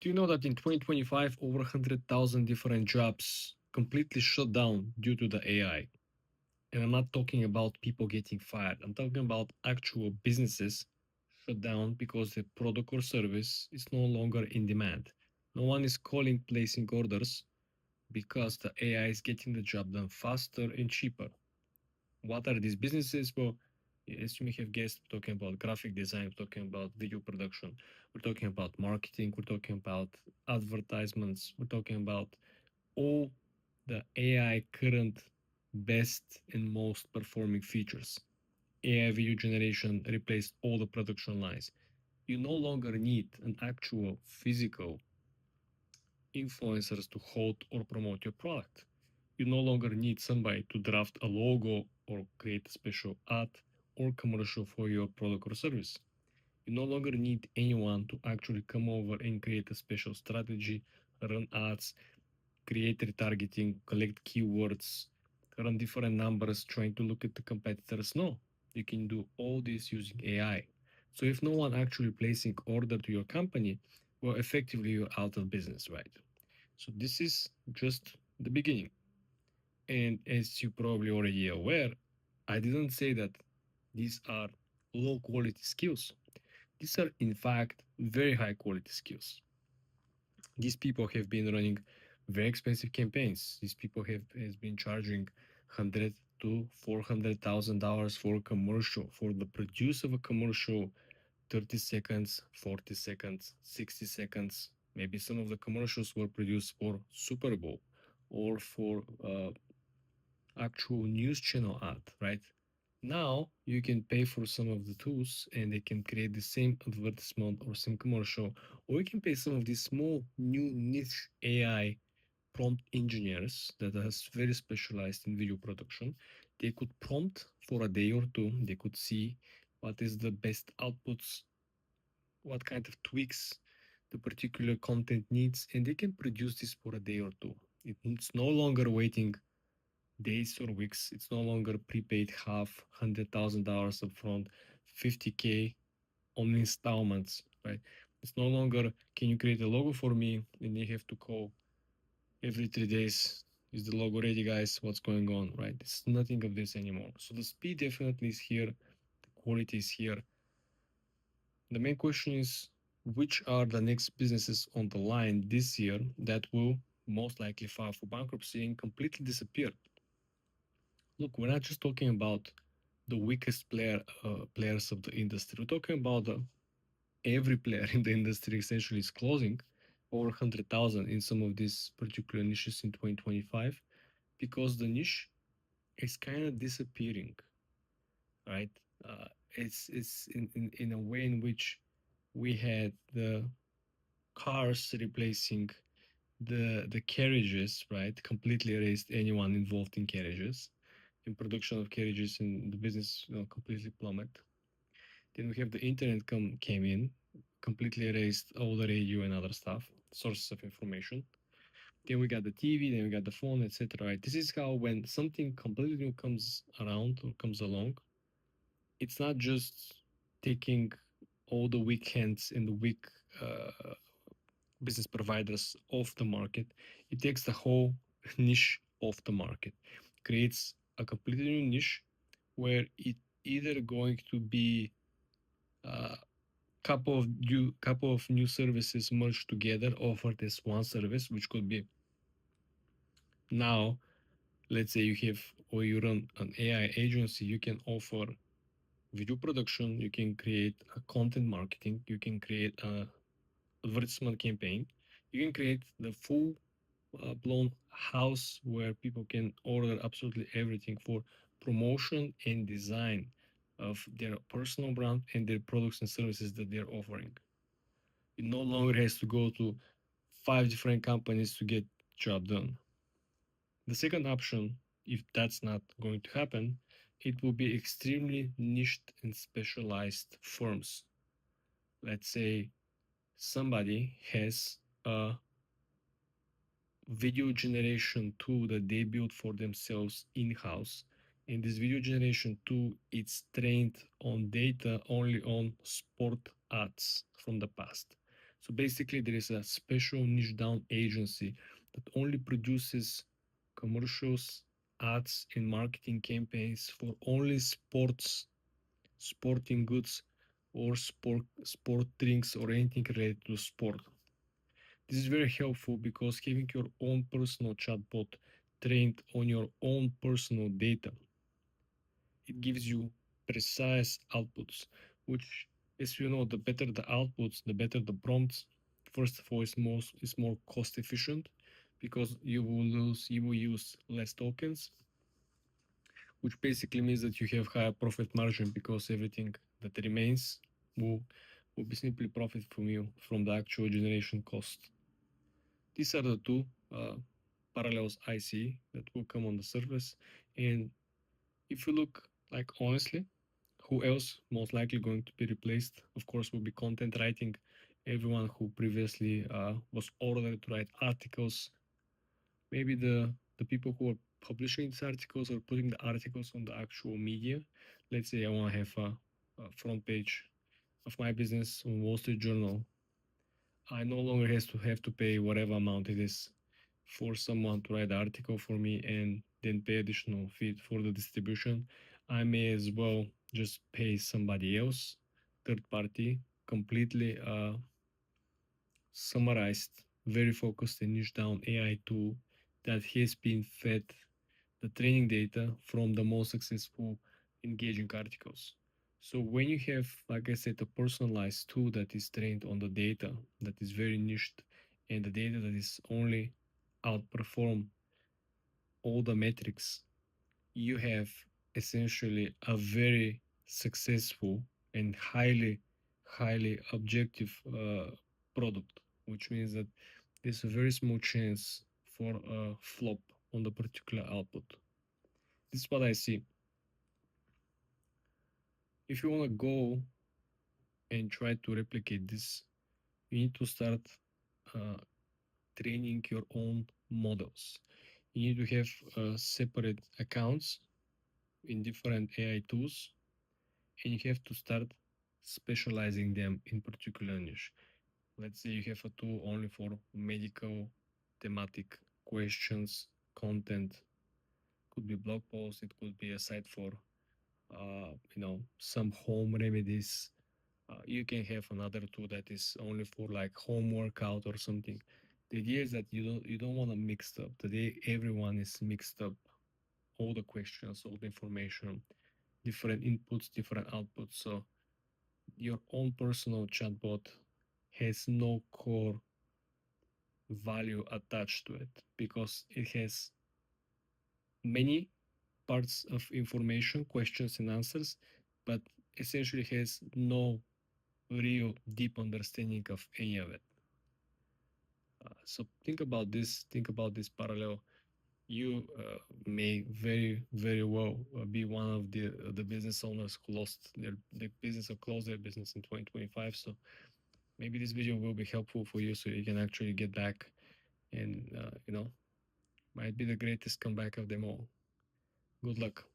Do you know that in 2025, over 100,000 different jobs completely shut down due to the AI? And I'm not talking about people getting fired. I'm talking about actual businesses shut down because the product or service is no longer in demand. No one is calling placing orders because the AI is getting the job done faster and cheaper. What are these businesses? Well, as you may have guessed, we're talking about graphic design, we're talking about video production, we're talking about marketing, we're talking about advertisements, we're talking about all the AI current best and most performing features. AI video generation replaced all the production lines. You no longer need an actual physical influencers to hold or promote your product. You no longer need somebody to draft a logo or create a special ad or commercial for your product or service. You no longer need anyone to actually come over and create a special strategy, run ads, create retargeting, collect keywords, run different numbers, trying to look at the competitors. No, you can do all this using AI. So if no one actually placing order to your company, well, effectively you're out of business, right? So this is just the beginning. And as you probably already aware, I didn't say that these are low quality skills. These are in fact very high quality skills. These people have been running very expensive campaigns. These people have has been charging $100 to $400,000 for a commercial, for the produce of a commercial, 30 seconds, 40 seconds, 60 seconds. Maybe some of the commercials were produced for Super Bowl or for actual news channel ad, right? Now you can pay for some of the tools and they can create the same advertisement or same commercial, or you can pay some of these small new niche AI prompt engineers that are very specialized in video production. They could prompt for a day or two. They could see what is the best outputs, what kind of tweaks the particular content needs, and they can produce this for a day or two. It's no longer waiting days or weeks. It's no longer prepaid half, $100,000 upfront, 50K on installments, right? It's no longer, can you create a logo for me? And you have to call every 3 days. Is the logo ready, guys? What's going on, right? It's nothing of this anymore. So the speed definitely is here. The quality is here. The main question is, which are the next businesses on the line this year that will most likely file for bankruptcy and completely disappear? Look, we're not just talking about the weakest players of the industry. We're talking about every player in the industry essentially is closing over 100,000 in some of these particular niches in 2025 because the niche is kind of disappearing, right? It's in a way in which we had the cars replacing the carriages, right? Completely erased anyone involved in carriages, in production of carriages, in the business, completely plummeted. Then we have the internet came in, completely erased all the radio and other stuff, sources of information. Then we got the TV, then we got the phone, etc. Right? This is how when something completely new comes around or comes along, it's not just taking all the weak hands and the weak business providers off the market. It takes the whole niche off the market, creates a completely new niche where it either going to be a couple of new services merged together offered as one service, which could be now, let's say you have or you run an AI agency, you can offer video production, you can create a content marketing, you can create a advertisement campaign, you can create the full blown house where people can order absolutely everything for promotion and design of their personal brand and their products and services that they're offering. It no longer has to go to 5 different companies to get job done. The second option, if that's not going to happen, it will be extremely niched and specialized firms. Let's say somebody has a video generation tool that they built for themselves in-house, and this video generation tool it's trained on data only on sport ads from the past. So basically, there is a special niche down agency that only produces commercials, ads, and marketing campaigns for only sporting goods, or sport drinks, or anything related to sport. This is very helpful because having your own personal chatbot trained on your own personal data, it gives you precise outputs, which, as you know, the better the outputs, the better the prompts. First of all, is more cost efficient because you will use less tokens, which basically means that you have higher profit margin because everything that remains will will be simply profit from you from the actual generation cost. These are the two parallels I see that will come on the surface. And if you look, like, honestly, who else most likely going to be replaced? Of course, will be content writing. Everyone who previously was ordered to write articles, maybe the people who are publishing these articles or putting the articles on the actual media. Let's say I want to have a front page of my business on Wall Street Journal. I no longer has to have to pay whatever amount it is for someone to write the article for me and then pay additional fee for the distribution. I may as well just pay somebody else, third party, completely summarized, very focused and niche down AI tool that has been fed the training data from the most successful engaging articles. So when you have, like I said, a personalized tool that is trained on the data that is very niched and the data that is only outperform all the metrics, you have essentially a very successful and highly objective product, which means that there's a very small chance for a flop on the particular output. This is what I see. If you want to go and try to replicate this, you need to start uh, training your own models. You need to have separate accounts in different AI tools, and you have to start specializing them in particular niche. Let's say you have a tool only for medical thematic questions, content. Could be blog post. It could be a site for some home remedies. You can have another tool that is only for like home workout or something. The idea is that you don't want to mix up. Today everyone is mixed up. All the questions, all the information, different inputs, different outputs. So your own personal chatbot has no core value attached to it because it has many parts of information, questions and answers, but essentially has no real deep understanding of any of it. So think about this parallel. You may very well be one of the business owners who lost their business or closed their business in 2025. So maybe this video will be helpful for you so you can actually get back and might be the greatest comeback of them all. Good luck.